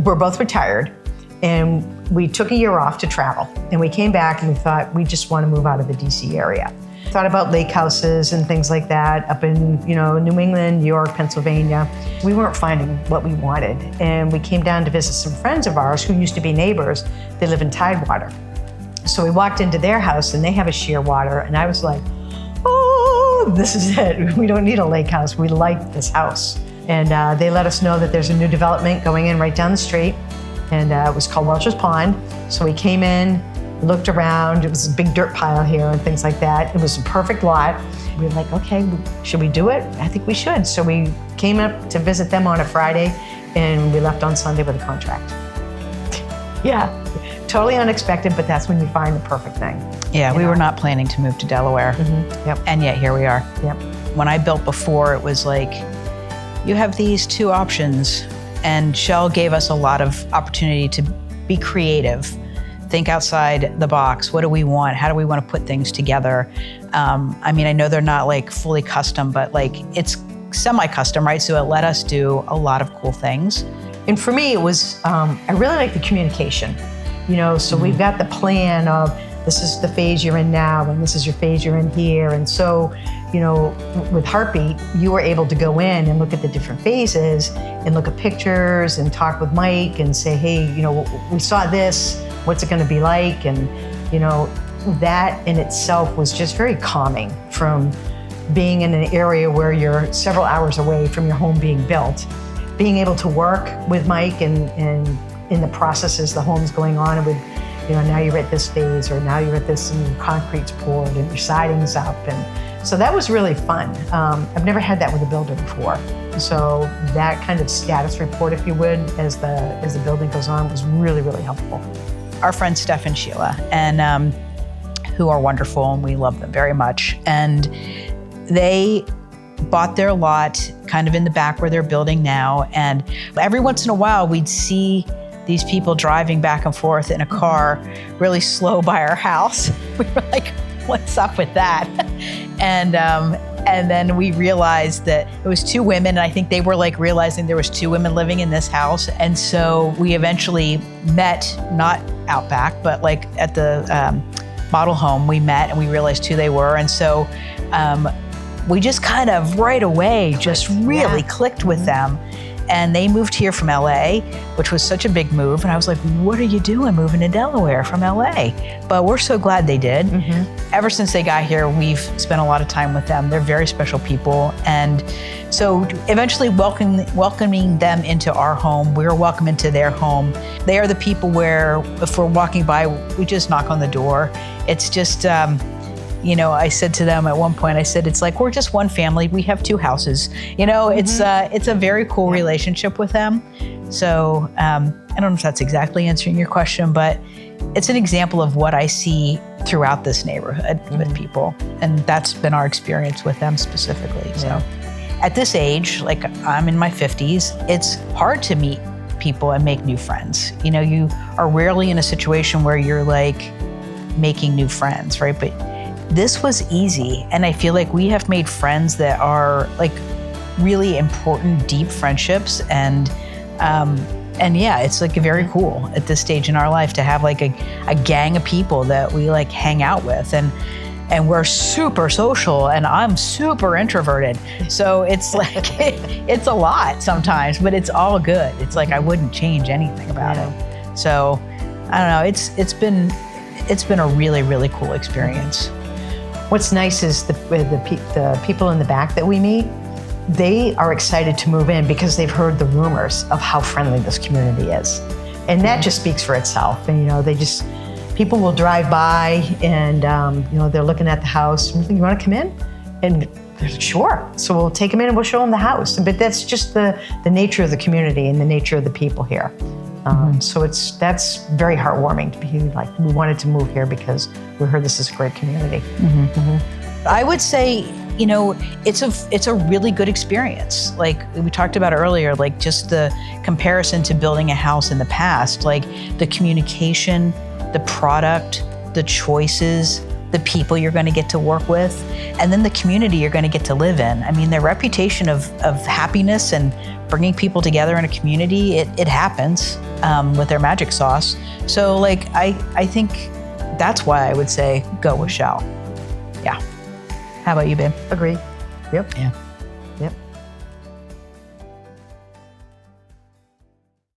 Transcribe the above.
we're both retired, and we took a year off to travel. And we came back and we thought we just want to move out of the DC area. Thought about lake houses and things like that up in, New England, New York, Pennsylvania. We weren't finding what we wanted. And we came down to visit some friends of ours who used to be neighbors. They live in Tidewater. So we walked into their house and they have a shearwater. And I was like, oh, this is it. We don't need a lake house. We like this house. And they let us know that there's a new development going in right down the street. And it was called Welch's Pond. So we came in, looked around. It was a big dirt pile here and things like that. It was a perfect lot. We were like, okay, should we do it? I think we should. So we came up to visit them on a Friday and we left on Sunday with a contract. Yeah, totally unexpected, but that's when you find the perfect thing. Yeah, we were not planning to move to Delaware. Mm-hmm. Yep. And yet here we are. Yep. When I built before, it was like, you have these two options. And Shell gave us a lot of opportunity to be creative. Think outside the box. What do we want? How do we want to put things together? I know they're not like fully custom, but like it's semi-custom, right? So it let us do a lot of cool things. And for me, it was, I really like the communication. So we've got the plan of this is the phase you're in now, and this is your phase you're in here. And so, with Heartbeat, you were able to go in and look at the different phases and look at pictures and talk with Mike and say, hey, we saw this. What's it going to be like? And, that in itself was just very calming from being in an area where you're several hours away from your home being built. Being able to work with Mike and in the processes, the home's going on with, now you're at this phase or now you're at this and your concrete's poured and your siding's up. And so that was really fun. I've never had that with a builder before. So that kind of status report, if you would, as the building goes on was really, really helpful. Our friends Steph and Sheila, and who are wonderful, and we love them very much. And they bought their lot kind of in the back where they're building now. And every once in a while, we'd see these people driving back and forth in a car really slow by our house. We were like, what's up with that? And then we realized that it was two women, and I think they were like realizing there was two women living in this house. And so we eventually met, not out back, but like at the model home, we met and we realized who they were. And so we just kind of right away just really clicked with them. And they moved here from LA, which was such a big move. And I was like, what are you doing moving to Delaware from LA? But we're so glad they did. Mm-hmm. Ever since they got here, we've spent a lot of time with them. They're very special people. And so eventually welcoming them into our home, we were welcome into their home. They are the people where if we're walking by, we just knock on the door. It's just, I said to them at one point, I said, it's like, we're just one family. We have two houses. Mm-hmm. It's a very cool relationship with them. So I don't know if that's exactly answering your question, but it's an example of what I see throughout this neighborhood with people. And that's been our experience with them specifically. So at this age, like I'm in my 50s, it's hard to meet people and make new friends. You are rarely in a situation where you're like making new friends, right? But this was easy, and I feel like we have made friends that are like really important, deep friendships, and it's like very cool at this stage in our life to have like a gang of people that we like hang out with, and we're super social, and I'm super introverted, so it's like it's a lot sometimes, but it's all good. It's like I wouldn't change anything about it. So I don't know. It's been a really, really cool experience. What's nice is the people in the back that we meet, they are excited to move in because they've heard the rumors of how friendly this community is. And that just speaks for itself. And, people will drive by and, they're looking at the house. You want to come in? And they're like, sure. So we'll take them in and we'll show them the house. But that's just the nature of the community and the nature of the people here. So that's very heartwarming to be like, we wanted to move here because we heard this is a great community. Mm-hmm. Mm-hmm. I would say, it's a really good experience. Like we talked about earlier, like just the comparison to building a house in the past, like the communication, the product, the choices, the people you're going to get to work with, and then the community you're going to get to live in. I mean, the reputation of happiness and bringing people together in a community, it happens. with their magic sauce. So like, I think that's why I would say go with Shell. Yeah. How about you, babe? Agree. Yep. Yeah. Yep.